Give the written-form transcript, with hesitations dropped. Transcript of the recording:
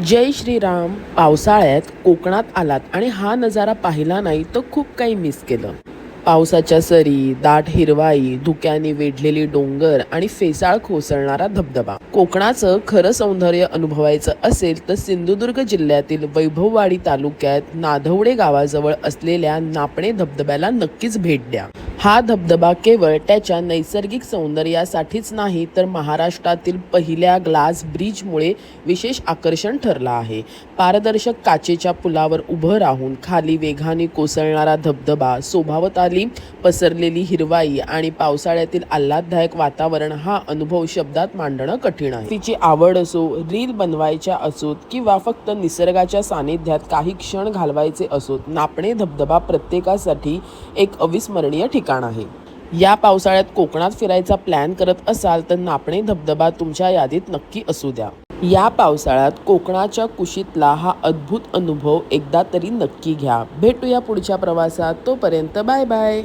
जय श्रीराम. पावसाळ्यात कोकणात आलात आणि हा नजारा पाहिला नाही तर खूप काही मिस केलं. पावसाच्या सरी, दाट हिरवाई, धुक्याने वेढलेली डोंगर आणि फेसाळ कोसळणारा धबधबा. कोकणाचं खरं सौंदर्य अनुभवायचं असेल तर सिंधुदुर्ग जिल्ह्यातील वैभववाडी तालुक्यात नाधवडे गावाजवळ असलेल्या नापणे धबधब्याला नक्कीच भेट द्या. हा धबधबा केवळ त्याच्या नैसर्गिक सौंदर्यासाठीच नाही तर महाराष्ट्रातील पहिल्या ग्लास ब्रिजमुळे विशेष आकर्षण ठरला आहे. पारदर्शक काचेच्या पुलावर उभं राहून खाली वेगाने कोसळणारा धबधबा, शोभावताली पसरलेली हिरवाई आणि पावसाळ्यातील आल्हाददायक वातावरण हा अनुभव शब्दात मांडणं कठीण आहे. तिची आवड असो, रील बनवायच्या असोत किंवा फक्त निसर्गाच्या सानिध्यात काही क्षण घालवायचे असोत, नापणे धबधबा प्रत्येकासाठी एक अविस्मरणीय ठिकाण आहे. या पावसाळ्यात कोकणात फिरायचा प्लॅन करत असाल तर नापणे धबधबा तुमच्या यादीत नक्की असू द्या. या पावसाळ्यात कोकणाच्या कुशीतला हा अद्भुत अनुभव एकदा तरी नक्की घ्या. भेटूया पुढच्या प्रवासात. तोपर्यंत बाय बाय.